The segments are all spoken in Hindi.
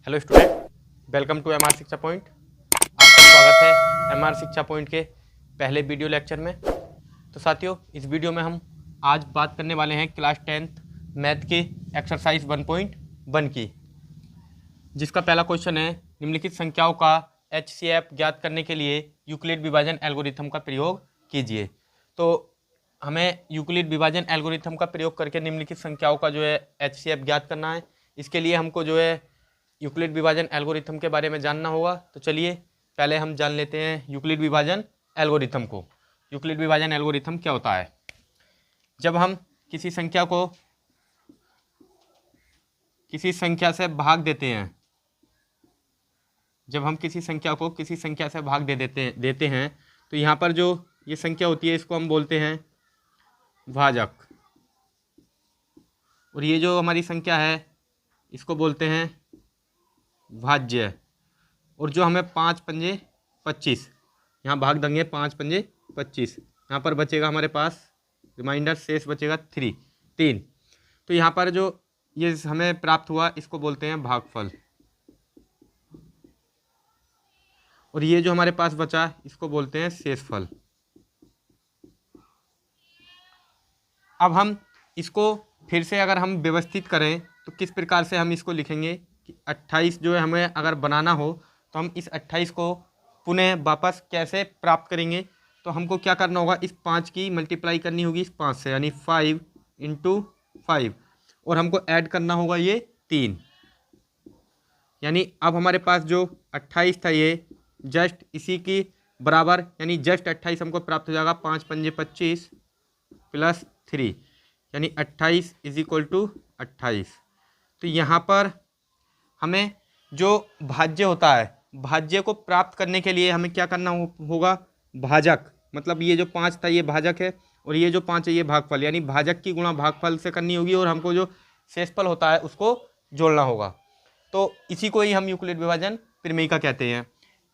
Hello student, welcome to MR Shiksha point. आपका स्वागत है एमआर शिक्षा पॉइंट के पहले वीडियो लेक्चर में। तो साथियों, इस वीडियो में हम आज बात करने वाले हैं क्लास 10th मैथ की एक्सरसाइज 1.1 की, जिसका पहला क्वेश्चन है निम्नलिखित संख्याओं का HCF ज्ञात करने के लिए यूक्लिड विभाजन एल्गोरिथम का प्रयोग कीजिए। तो हमें यूक्लिड विभाजन एल्गोरिथम का प्रयोग करके निम्नलिखित संख्याओं का जो है HCF ज्ञात करना है। इसके लिए हमको जो है यूक्लिड विभाजन एल्गोरिथम के बारे में जानना होगा। तो चलिए पहले हम जान लेते हैं यूक्लिड विभाजन एल्गोरिथम को। यूक्लिड विभाजन एल्गोरिथम क्या होता है? जब हम किसी संख्या को किसी संख्या से भाग देते हैं, जब हम किसी संख्या को किसी संख्या से भाग देते हैं तो यहाँ पर जो ये संख्या होती है इसको हम बोलते हैं भाजक, और ये जो हमारी संख्या है इसको बोलते हैं भाज्य। और जो हमें 5 पंजे 25 यहाँ भाग देंगे, 5 पंजे 25, यहाँ पर बचेगा हमारे पास रिमाइंडर, शेष बचेगा 3। तो यहाँ पर जो ये हमें प्राप्त हुआ इसको बोलते हैं भागफल, और ये जो हमारे पास बचा इसको बोलते हैं शेषफल। अब हम इसको फिर से अगर हम व्यवस्थित करें तो किस प्रकार से हम इसको लिखेंगे कि 28 जो है हमें अगर बनाना हो तो हम इस 28 को पुनः वापस कैसे प्राप्त करेंगे? तो हमको क्या करना होगा, इस 5 की मल्टीप्लाई करनी होगी इस 5 से, यानी 5 × 5, और हमको ऐड करना होगा ये 3। यानी अब हमारे पास जो 28 था ये जस्ट इसी की बराबर, यानी जस्ट 28 हमको प्राप्त हो जाएगा। 5 पंजे 25 प्लस 3, यानी 28 = 28। तो यहाँ पर हमें जो भाज्य होता है, भाज्य को प्राप्त करने के लिए हमें क्या करना होगा, भाजक, मतलब ये जो 5 था ये भाजक है और ये जो 5 है ये भागफल, यानी भाजक की गुणा भागफल से करनी होगी, और हमको जो शेषफल होता है उसको जोड़ना होगा। तो इसी को ही हम यूक्लिड विभाजन प्रमेयिका कहते हैं।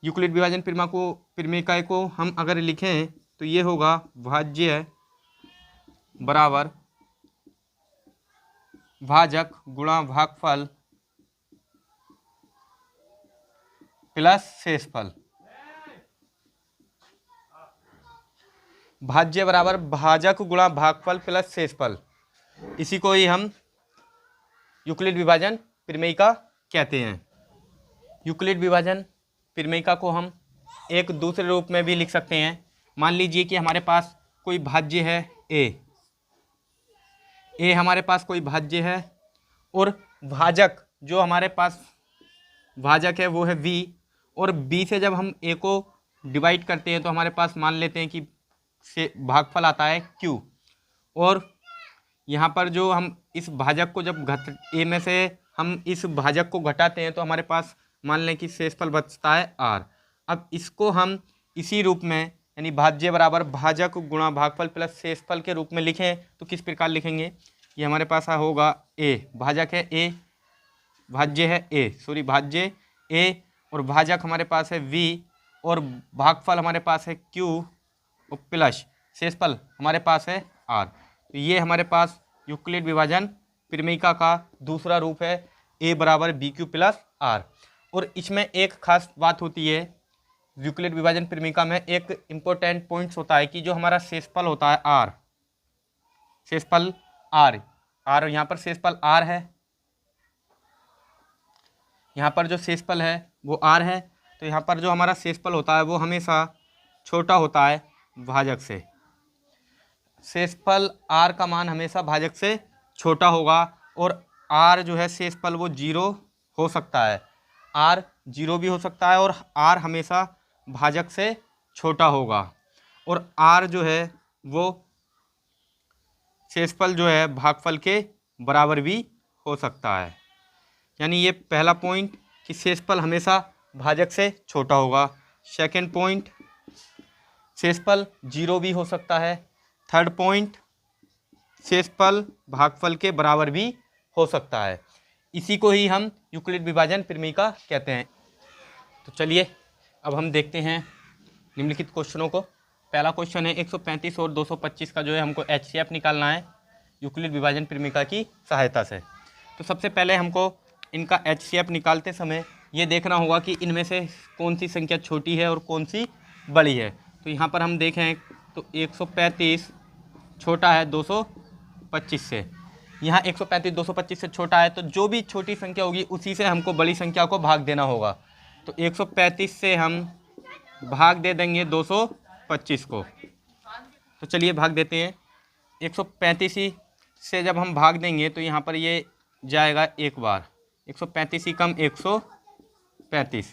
यूक्लिड विभाजन प्रमेयिका को हम अगर लिखें तो ये होगा भाज्य बराबर भाजक गुणा भागफल प्लस शेषफल। भाज्य बराबर भाजक गुणा भागफल प्लस शेषफल, इसी को ही हम यूक्लिड विभाजन प्रमेयिका कहते हैं। यूक्लिड विभाजन प्रमेयिका को हम एक दूसरे रूप में भी लिख सकते हैं। मान लीजिए कि हमारे पास कोई भाज्य है ए हमारे पास कोई भाज्य है, और भाजक जो हमारे पास भाजक है वो है v, और b से जब हम a को डिवाइड करते हैं तो हमारे पास मान लेते हैं कि से भागफल आता है q, और यहाँ पर जो हम इस भाजक को जब a में से हम इस भाजक को घटाते हैं तो हमारे पास मान लें कि शेषफल बचता है r। अब इसको हम इसी रूप में, यानी भाज्य बराबर भाजक गुणा भागफल प्लस शेषफल के रूप में लिखें तो किस प्रकार लिखेंगे? ये हमारे पास होगा a, भाजक है a, भाज्य है भाज्य a, और भाजक हमारे पास है v, और भागफल हमारे पास है q, और प्लस शेषफल हमारे पास है r। तो ये हमारे पास यूक्लिड विभाजन प्रमेयिका का दूसरा रूप है, a बराबर bq प्लस r। और इसमें एक खास बात होती है, यूक्लिड विभाजन प्रमेयिका में एक इम्पोर्टेंट पॉइंट्स होता है कि जो हमारा शेषफल होता है r, शेषफल r, यहाँ पर शेषफल r है, यहाँ पर जो शेषफल है वो r है। तो यहाँ पर जो हमारा शेषफल होता है वो हमेशा छोटा होता है भाजक से। शेषफल r का मान हमेशा भाजक से छोटा होगा, और r जो है शेषफल वो 0 हो सकता है, r 0 भी हो सकता है, और r हमेशा भाजक से छोटा होगा, और r जो है वो शेषफल जो है भागफल के बराबर भी हो सकता है। यानी ये पहला पॉइंट कि शेषफल हमेशा भाजक से छोटा होगा। सेकंड पॉइंट, शेषफल 0 भी हो सकता है। थर्ड पॉइंट, शेषफल भागफल के बराबर भी हो सकता है। इसी को ही हम यूक्लिड विभाजन प्रमेयिका कहते हैं। तो चलिए अब हम देखते हैं निम्नलिखित क्वेश्चनों को। पहला क्वेश्चन है 135 और 225 का जो है हमको HCF निकालना है यूक्लिड विभाजन प्रमेयिका की सहायता से। तो सबसे पहले हमको इनका HCF निकालते समय ये देखना होगा कि इनमें से कौन सी संख्या छोटी है और कौन सी बड़ी है। तो यहाँ पर हम देखें तो 135 छोटा है 225 से, यहाँ 135 225 से छोटा है, तो जो भी छोटी संख्या होगी उसी से हमको बड़ी संख्या को भाग देना होगा। तो 135 से हम भाग दे देंगे 225 को। तो चलिए भाग देते हैं। 135 ही से जब हम भाग देंगे तो यहाँ पर ये जाएगा एक बार, 135 ही कम 135,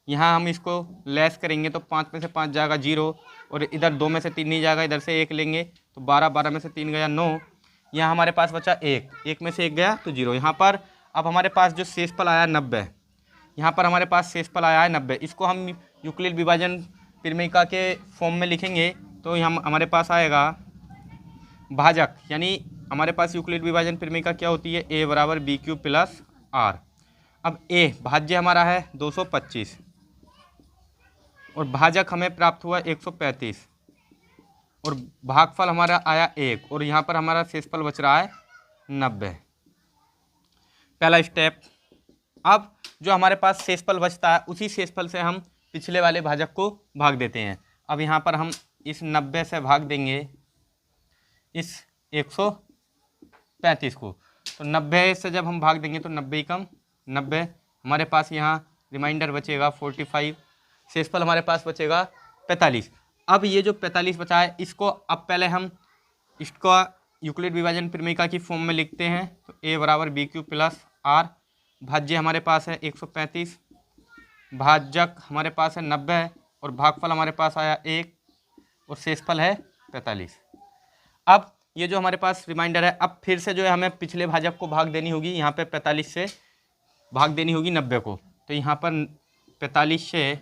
यहाँ हम इसको लेस करेंगे तो 5 में से 5 जाएगा 0, और इधर 2 में से 3 नहीं जाएगा, इधर से 1 लेंगे तो 12, 12 में से 3 गया 9, यहाँ हमारे पास बचा 1, 1 में से 1 गया तो 0। यहाँ पर अब हमारे पास जो शेषफल आया 90, यहाँ पर हमारे पास शेषफल आया है 90, इसको हम यूक्लिड विभाजन परिमेयिका के फॉर्म में लिखेंगे तो हम हमारे पास आएगा भाजक, यानी हमारे पास यूक्लिड विभाजन परिमेयिका क्या होती है, a बराबर BQ प्लस R। अब a भाज्य हमारा है 225 और भाजक हमें प्राप्त हुआ 135 और भागफल हमारा आया 1, और यहाँ पर हमारा शेषफल बच रहा है 90। पहला स्टेप। अब जो हमारे पास शेषफल बचता है उसी शेषफल से हम पिछले वाले भाजक को भाग देते हैं। अब यहाँ पर हम इस 90 से भाग देंगे इस 135 को, तो 90 से जब हम भाग देंगे तो 90 कम 90, हमारे पास यहाँ रिमाइंडर बचेगा 45, शेषफल हमारे पास बचेगा 45। अब ये जो 45 बचा है इसको अब पहले हम इसका यूक्लिड विभाजन परिमेयिका की फॉर्म में लिखते हैं। तो a बराबर BQ प्लस R, भाज्य हमारे पास है 135, भाजक हमारे पास है 90 और भागफल हमारे पास आया 1 और शेषफल है 45। अब ये जो हमारे पास रिमाइंडर है, अब फिर से जो है हमें पिछले भाजक को भाग देनी होगी, यहाँ पे 45 से भाग देनी होगी 90 को, तो यहाँ पर 45 से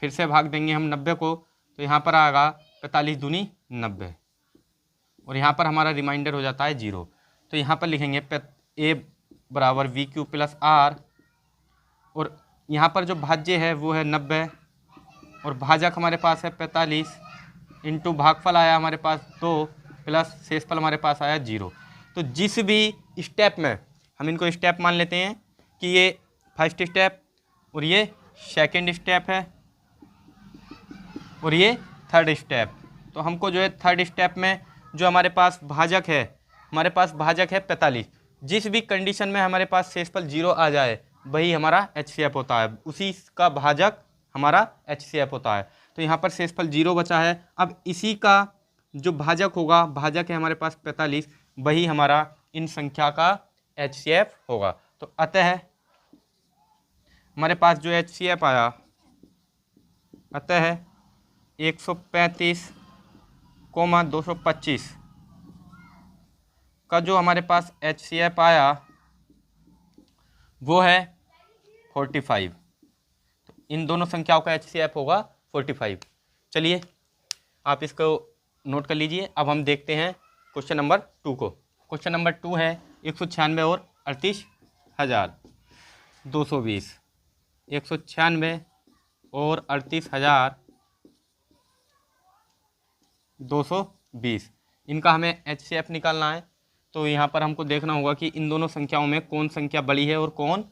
फिर से भाग देंगे हम 90 को, तो यहाँ पर आएगा 45 दूनी 90 और यहाँ पर हमारा रिमाइंडर हो जाता है 0। तो यहाँ पर लिखेंगे a बराबर BQ प्लस R, और यहाँ पर जो भाज्य है वो है 90 और भाजक हमारे पास है 45 इंटू भागफल आया हमारे पास 2 प्लस शेषफल हमारे पास आया 0। तो जिस भी स्टेप में हम इनको स्टेप मान लेते हैं कि ये फर्स्ट स्टेप और ये सेकंड स्टेप है और ये थर्ड स्टेप, तो हमको जो है थर्ड स्टेप में जो हमारे पास भाजक है, हमारे पास भाजक है 45, जिस भी कंडीशन में हमारे पास शेषफल 0 आ जाए वही हमारा HCF होता है, उसी का भाजक हमारा HCF होता है। तो यहाँ पर शेषफल 0 बचा है। अब इसी का जो भाजक होगा, भाजक है हमारे पास 45, वही हमारा इन संख्या का HCF होगा। तो अतः हमारे पास जो HCF आया, अतः 135, 225 का जो हमारे पास HCF आया वो है 45। तो इन दोनों संख्याओं का HCF होगा 45। चलिए आप इसको नोट कर लीजिए। अब हम देखते हैं क्वेश्चन नंबर 2 को। क्वेश्चन नंबर 2 है 196 और 38,220, 196 और 38,220 इनका हमें HCF निकालना है। तो यहाँ पर हमको देखना होगा कि इन दोनों संख्याओं में कौन संख्या बड़ी है और कौन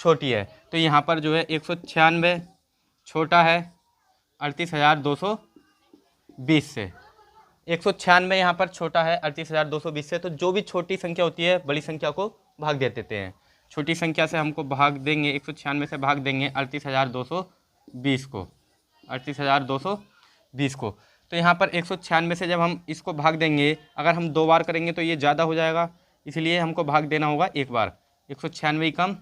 छोटी है। तो यहाँ पर जो है 196 छोटा है 38,220 से, 196 यहाँ पर छोटा है 38,220 से। तो जो भी छोटी संख्या होती है बड़ी संख्या को भाग दे देते हैं। छोटी संख्या से हमको भाग देंगे, 196 से भाग देंगे 38,220 को, 38,220 को। तो यहाँ पर 196 से जब हम इसको भाग देंगे, अगर हम 2 बार करेंगे तो ये ज़्यादा हो जाएगा, इसलिए हमको भाग देना होगा 1 बार। 196 कम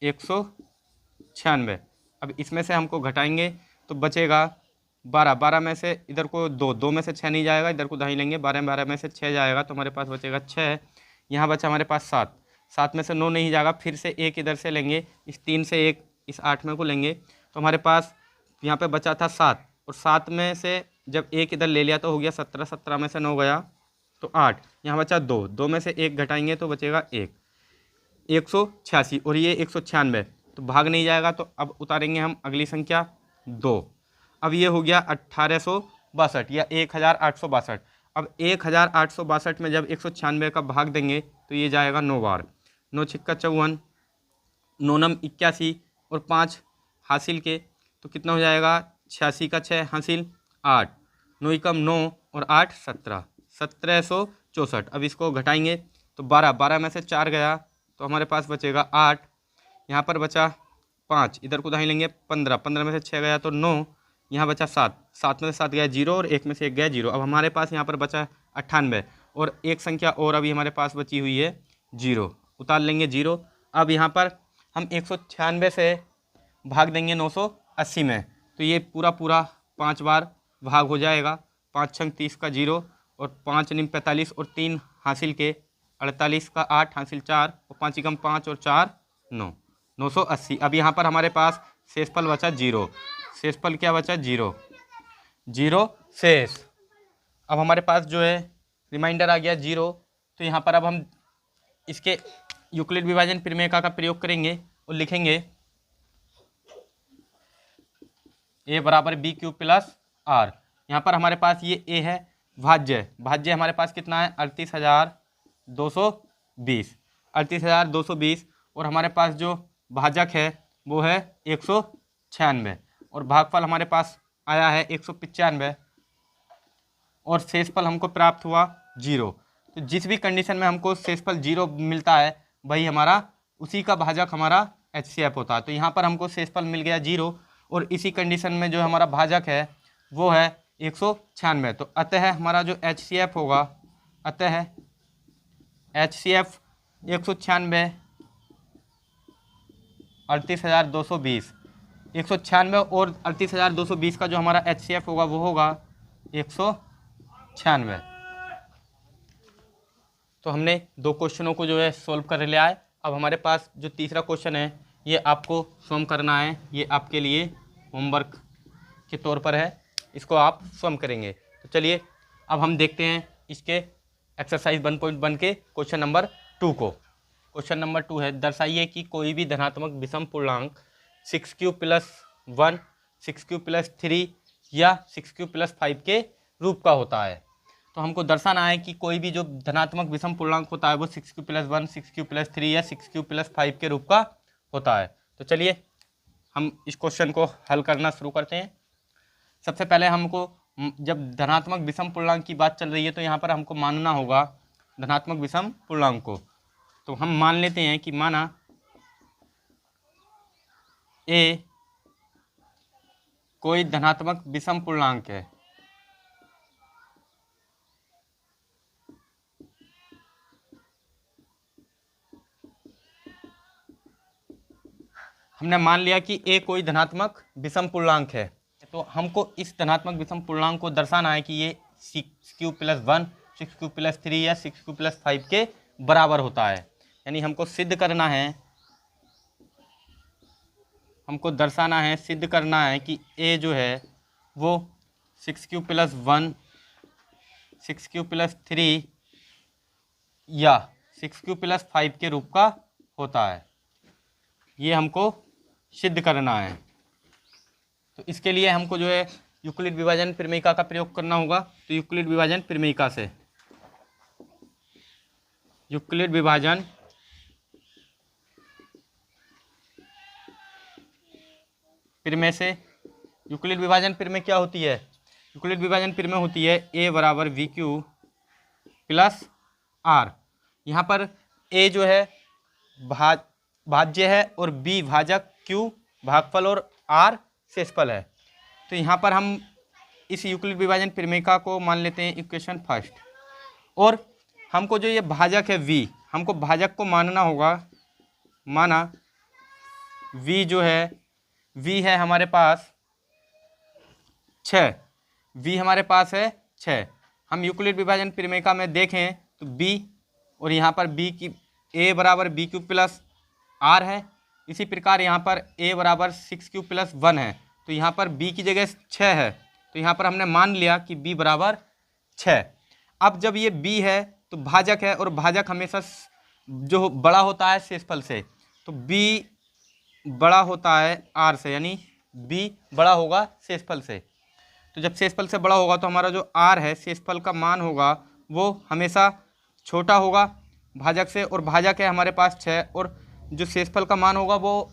196। अब इसमें से हमको घटाएंगे तो बचेगा 12, 12 में से इधर को 2, 2 में से 6 नहीं जाएगा, इधर को दाही लेंगे, 12, 12 में से 6 जाएगा तो हमारे पास बचेगा 6। यहाँ बचा हमारे पास 7, 7 में से 9 नहीं जाएगा, फिर से 1 इधर से लेंगे, इस 3 से 1 इस 8 में को लेंगे, तो हमारे पास यहाँ पे बचा था 7, और 7 में से जब 1 इधर ले लिया तो हो गया 17, 17 में से 9 गया तो 8, यहाँ बचा 2, 2 में से 1 घटाएंगे तो बचेगा 1, 186 और ये 196, तो भाग नहीं जाएगा। तो अब उतारेंगे हम अगली संख्या 2। अब ये हो गया 1862 या 1862। अब 1862 में जब 196 का भाग देंगे तो ये जाएगा 9 बार, 9 छिक्का 54, 9 नम 81 और 5 हासिल के, तो कितना हो जाएगा 86 का 6 हासिल 8, 9 एकम 9 और 8 17, 1764। अब इसको घटाएंगे तो 12 में से 4 गया तो हमारे पास बचेगा 8, यहाँ पर बचा 5, इधर को दाहिने लेंगे 15 में से 6 गया तो 9, यहाँ बचा 7 में से 7 गया 0 और 1 में से 1 गया 0। अब हमारे पास यहाँ पर बचा 98 और एक संख्या और अभी हमारे पास बची हुई है 0, उतार लेंगे 0। अब यहाँ पर हम 196 से भाग देंगे 980 में, तो ये पूरा 5 बार भाग हो जाएगा। 5 छंग 30 का 0 और 5 निम 45 और 3 हासिल के 48 का 8 हासिल 4 और 5 एकम 5 और 4 9, 980। अब यहाँ पर हमारे पास शेषफल बचा 0, शेषफल क्या बचा 0, 0 शेष। अब हमारे पास जो है रिमाइंडर आ गया 0, तो यहाँ पर अब हम इसके यूक्लिड विभाजन प्रमेय का प्रयोग करेंगे और लिखेंगे a बराबर बी क्यूब प्लस आर। यहाँ पर हमारे पास ये a है, भाज्य हमारे पास कितना है 38,220, 38,220 और हमारे पास जो भाजक है वो है 196 और भागफल हमारे पास आया है 195 और शेषफल हमको प्राप्त हुआ 0। तो जिस भी कंडीशन में हमको शेषफल 0 मिलता है वही हमारा उसी का भाजक हमारा HCF होता है। तो यहाँ पर हमको शेषफल मिल गया 0 और इसी कंडीशन में जो हमारा भाजक है वो है 196। तो अतः हमारा जो HCF होगा, अतः HCF 196 38,220, 196 और 38,220 का जो हमारा HCF होगा वो होगा 196। तो हमने 2 क्वेश्चनों को जो है सॉल्व कर लिया है। अब हमारे पास जो तीसरा क्वेश्चन है ये आपको स्वयं करना है, ये आपके लिए होमवर्क के तौर पर है, इसको आप स्वयं करेंगे। तो चलिए अब हम देखते हैं इसके एक्सरसाइज 1.1 के क्वेश्चन नंबर 2 को। क्वेश्चन नंबर 2 है, दर्शाइए कि कोई भी धनात्मक विषम पूर्णांक 6q + 1, 6q + 3 या 6q + 5 के रूप का होता है। तो हमको दर्शाना है कि कोई भी जो धनात्मक विषम पूर्णांक होता है वो 6q + 1, 6q + 3 या 6q + 5 के रूप का होता है। तो चलिए हम इस क्वेश्चन को हल करना शुरू करते हैं। सबसे पहले हमको जब धनात्मक विषम पूर्णांक की बात चल रही है तो यहाँ पर हमको मानना होगा धनात्मक विषम पूर्णांक को। तो हम मान लेते हैं कि माना ए कोई धनात्मक विषम पूर्णांक है, हमने मान लिया कि ए कोई धनात्मक विषम पूर्णांक है। तो हमको इस धनात्मक विषम पूर्णांक को दर्शाना है कि ये 6q + 1, 6q + 3 या 6q + 5 के बराबर होता है। यानी हमको सिद्ध करना है, हमको दर्शाना है, सिद्ध करना है कि ए जो है वो 6q + 1, 6q + 3 या 6q + 5 के रूप का होता है। ये हमको सिद्ध करना है। तो इसके लिए हमको जो है यूक्लिड विभाजन प्रमेयिका का प्रयोग करना होगा। तो यूक्लिड विभाजन प्रमेयिका से, यूक्लिड विभाजन प्रमेय से, यूक्लिड विभाजन प्रमेय क्या होती है? यूक्लिड विभाजन प्रमेय होती है a बराबर VQ + R। यहाँ पर a जो है भाज्य है और b भाजक, q भागफल और r शेषफल है। तो यहाँ पर हम इस यूक्लिड विभाजन प्रमेयिका को मान लेते हैं इक्वेशन फर्स्ट। और हमको जो ये भाजक है v, हमको भाजक को मानना होगा। माना v जो है, v है हमारे पास 6, v हमारे पास है 6। हम यूक्लिड विभाजन प्रमेयिका में देखें तो b और यहाँ पर b की a बराबर BQ + R है। इसी प्रकार यहाँ पर a बराबर 6q + 1 है। तो यहाँ पर b की जगह 6 है, तो यहाँ पर हमने मान लिया कि b बराबर 6। अब जब ये b है तो भाजक है और भाजक हमेशा जो बड़ा होता है शेषफल से, तो b बड़ा होता है r से, यानी b बड़ा होगा शेषफल से। तो जब शेषफल से बड़ा होगा तो हमारा जो r है शेषफल का मान होगा वो हमेशा छोटा होगा भाजक से, और भाजक है हमारे पास 6, और जो शेषफल का मान होगा वो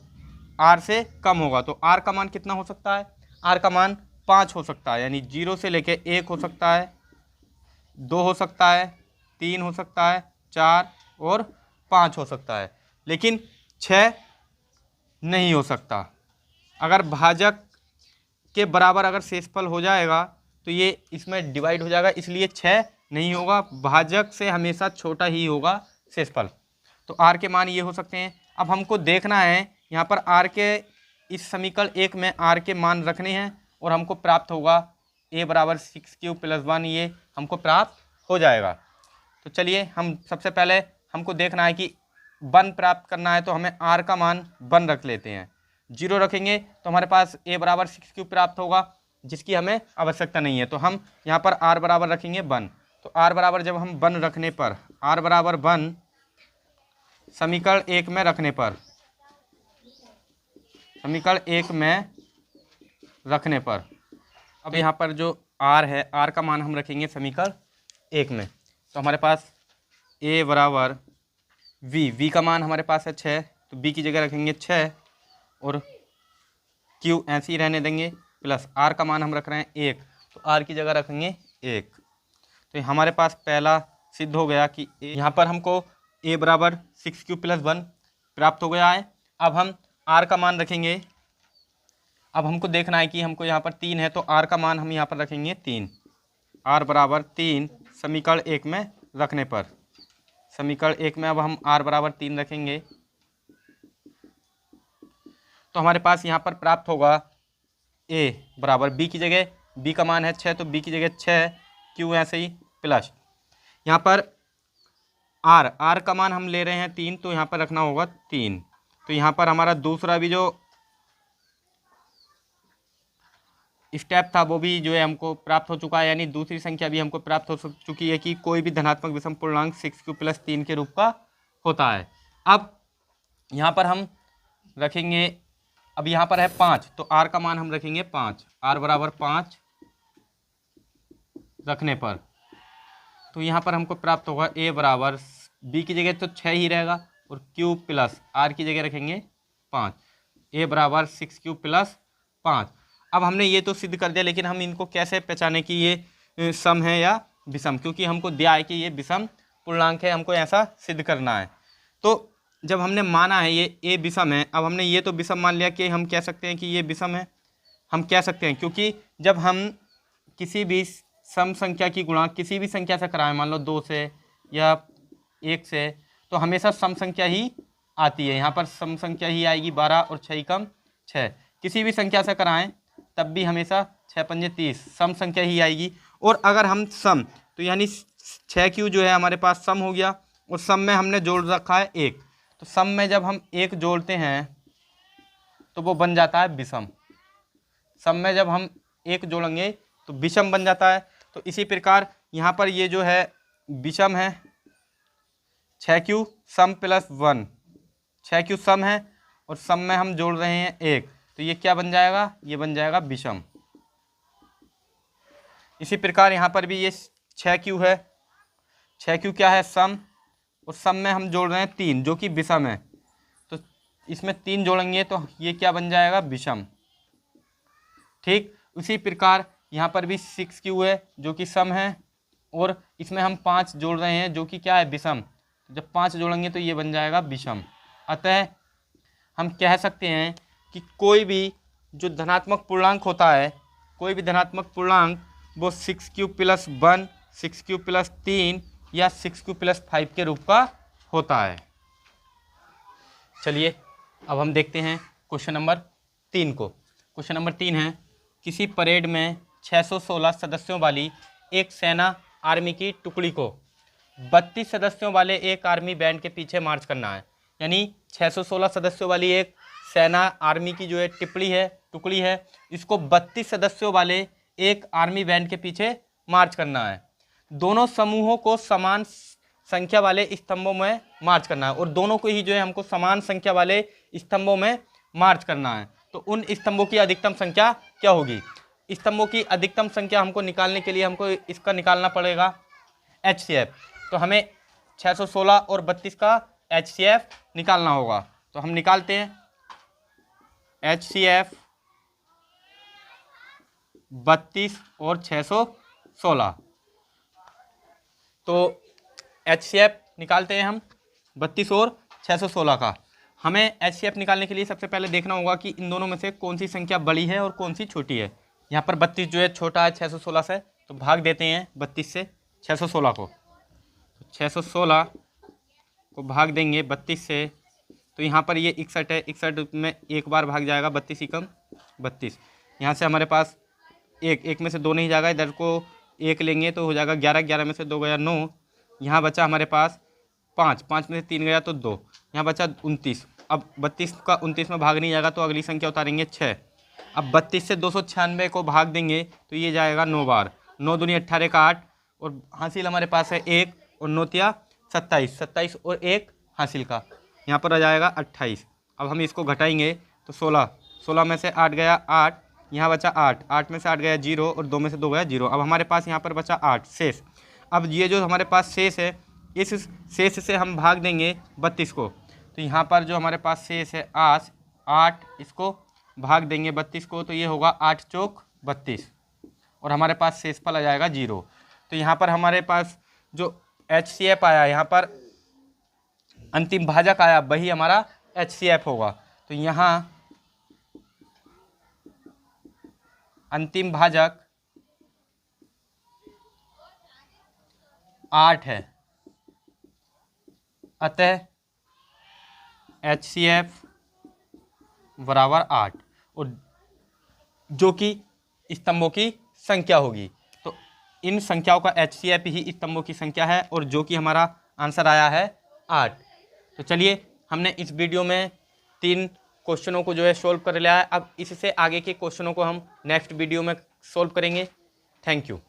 r से कम होगा। तो r का मान कितना हो सकता है? r का मान 5 हो सकता है, यानी 0 से लेके 1 हो सकता है, 2 हो सकता है, 3 हो सकता है, 4 और 5 हो सकता है, लेकिन 6 नहीं हो सकता। अगर भाजक के बराबर अगर शेषफल हो जाएगा तो ये इसमें डिवाइड हो जाएगा, इसलिए 6 नहीं होगा। भाजक से हमेशा छोटा ही होगा शेषफल। तो r के मान ये हो सकते हैं। अब हमको देखना है यहाँ पर r के इस समीकरण 1 में r के मान रखने हैं, और हमको प्राप्त होगा a बराबर 6³ + 1, ये हमको प्राप्त हो जाएगा। तो चलिए हम सबसे पहले हमको देखना है कि 1 प्राप्त करना है, तो हमें r का मान 1 रख लेते हैं। 0 रखेंगे तो हमारे पास a बराबर 6³ प्राप्त होगा, जिसकी हमें आवश्यकता नहीं है। तो हम यहाँ पर r बराबर रखेंगे 1। तो r बराबर जब हम 1 रखने पर, r बराबर 1 समीकरण 1 में रखने पर, समीकरण 1 में रखने पर, अब यहाँ पर जो r है, r का मान हम रखेंगे समीकरण 1 में। तो हमारे पास a बराबर v का मान हमारे पास है 6, तो b की जगह रखेंगे 6 और q ऐसे ही रहने देंगे, प्लस r का मान हम रख रहे हैं 1, तो r की जगह रखेंगे 1। तो हमारे पास पहला सिद्ध हो गया कि यहाँ पर हमको a बराबर 6³ + 1 प्राप्त हो गया है। अब हम r का मान रखेंगे। अब हमको देखना है कि हमको यहाँ पर 3 है, तो r का मान हम यहाँ पर रखेंगे 3। r बराबर 3 समीकरण 1 में रखने पर, समीकरण 1 में अब हम r बराबर 3 रखेंगे, तो हमारे पास यहाँ पर प्राप्त होगा a बराबर b की जगह, b का मान है 6, तो b की जगह 6, q ऐसे ही, प्लस यहाँ पर r का मान हम ले रहे हैं 3, तो यहाँ पर रखना होगा 3। तो यहाँ पर हमारा दूसरा भी जो स्टेप था वो भी जो है हमको प्राप्त हो चुका है, यानी दूसरी संख्या भी हमको प्राप्त हो चुकी है कि कोई भी धनात्मक विषम पूर्णांक 6³ + 3 के रूप का होता है। अब यहाँ पर हम रखेंगे, अब यहाँ पर है 5, तो r का मान हम रखेंगे 5, r बराबर 5 रखने पर, तो यहाँ पर हमको प्राप्त होगा a बराबर, b की जगह तो 6 ही रहेगा, और q प्लस r की जगह रखेंगे 5, a बराबर 6³ + 5। अब हमने ये तो सिद्ध कर दिया, लेकिन हम इनको कैसे पहचाने कि ये सम है या विषम, क्योंकि हमको दिया है कि ये विषम पूर्णांक है, हमको ऐसा सिद्ध करना है। तो जब हमने माना है ये विषम है, अब हमने ये तो विषम मान लिया कि हम कह सकते हैं कि ये विषम है, हम कह सकते हैं, क्योंकि जब हम किसी भी सम संख्या की गुणा किसी भी संख्या से कराएं, मान लो 2 से या 1 से, तो हमेशा सम संख्या ही आती है। यहाँ पर सम संख्या ही आएगी, 12 और 6 कम 6। किसी भी संख्या से कराएं तब भी हमेशा 6 पंजे 30 सम संख्या ही आएगी। और अगर हम सम, तो यानी 6q जो है हमारे पास सम हो गया, और सम में हमने जोड़ रखा है 1, तो सम में जब हम 1 जोड़ते हैं तो वो बन जाता है विषम। सम में जब हम 1 जोड़ेंगे तो विषम बन जाता है। तो इसी प्रकार यहाँ पर ये जो है विषम है, 6q सम प्लस 1, 6q सम है और सम में हम जोड़ रहे हैं 1, तो ये क्या बन जाएगा? ये बन जाएगा विषम। इसी प्रकार यहाँ पर भी ये 6q है, 6q क्या है? सम, और सम में हम जोड़ रहे हैं 3 जो कि विषम है, तो इसमें 3 जोड़ेंगे तो ये क्या बन जाएगा? विषम। ठीक उसी प्रकार यहाँ पर भी 6q है जो कि सम है, और इसमें हम 5 जोड़ रहे हैं जो कि क्या है? विषम। जब 5 जोड़ेंगे तो ये बन जाएगा विषम। अतः हम कह सकते हैं कि कोई भी जो धनात्मक पूर्णांक होता है, कोई भी धनात्मक पूर्णांक वो 6q + 1, 6q + 3 या 6q + 5 के रूप का होता है। चलिए अब हम देखते हैं क्वेश्चन नंबर 3 को। क्वेश्चन नंबर 3 है, किसी परेड में 616 सदस्यों वाली एक सेना आर्मी की टुकड़ी को 32 सदस्यों वाले एक आर्मी बैंड के पीछे मार्च करना है। यानी 616 सदस्यों वाली एक सेना आर्मी की जो है टुकड़ी है, इसको 32 सदस्यों वाले एक आर्मी बैंड के पीछे मार्च करना है। दोनों समूहों को समान संख्या वाले स्तंभों में मार्च करना है, और दोनों को ही जो है हमको समान संख्या वाले स्तंभों में मार्च करना है। तो उन स्तंभों की अधिकतम संख्या क्या होगी? स्तंभों की अधिकतम संख्या हमको निकालने के लिए हमको इसका निकालना पड़ेगा HCF। तो हमें 616 और 32 का HCF निकालना होगा। तो हम निकालते हैं HCF 32 और 616। तो HCF निकालते हैं हम 32 और 616 का। हमें HCF निकालने के लिए सबसे पहले देखना होगा कि इन दोनों में से कौन सी संख्या बड़ी है और कौन सी छोटी है। यहाँ पर 32 जो है छोटा है 616 से, तो भाग देते हैं 32 से 616 को। तो 616 को भाग देंगे 32 से, तो यहाँ पर ये 61 है, 61 में एक बार भाग जाएगा, 32 एकम 32। यहाँ से हमारे पास एक में से 2 नहीं जाएगा, इधर को 1 लेंगे तो हो जाएगा 11, 11 में से 2 गया 9। यहाँ बचा हमारे पास 5, 5 में से 3 गया तो 2, यहाँ बचा 29। अब 32 का 29 में भाग नहीं जाएगा तो अगली संख्या उतारेंगे 6। अब 32 से 296 को भाग देंगे तो ये जाएगा 9 बार, 9 दूनी 18 का 8, और हासिल हमारे पास है 1, और 9 तिया 27, 27 और 1 हासिल का, यहाँ पर आ जाएगा 28। अब हम इसको घटाएंगे तो 16, 16 में से 8 गया 8, यहाँ बचा 8, 8 में से 8 गया 0, और 2 में से 2 गया 0। अब हमारे पास यहाँ पर बचा 8 शेष। अब ये जो हमारे पास शेष है, इस शेष से हम भाग देंगे 32 को, तो यहाँ पर जो हमारे पास शेष है 8, इसको भाग देंगे 32 को, तो ये होगा 8 चौक 32, और हमारे पास शेषफल आ जाएगा 0। तो यहाँ पर हमारे पास जो HCF आया, यहाँ पर अंतिम भाजक आया, वही हमारा HCF होगा। तो यहाँ अंतिम भाजक 8 है, अतः HCF बराबर 8, और जो कि स्तंभों की संख्या होगी। तो इन संख्याओं का HCF ही स्तंभों की संख्या है, और जो कि हमारा आंसर आया है 8। तो चलिए, हमने इस वीडियो में 3 क्वेश्चनों को जो है सोल्व कर लिया है। अब इससे आगे के क्वेश्चनों को हम नेक्स्ट वीडियो में सोल्व करेंगे। Thank you.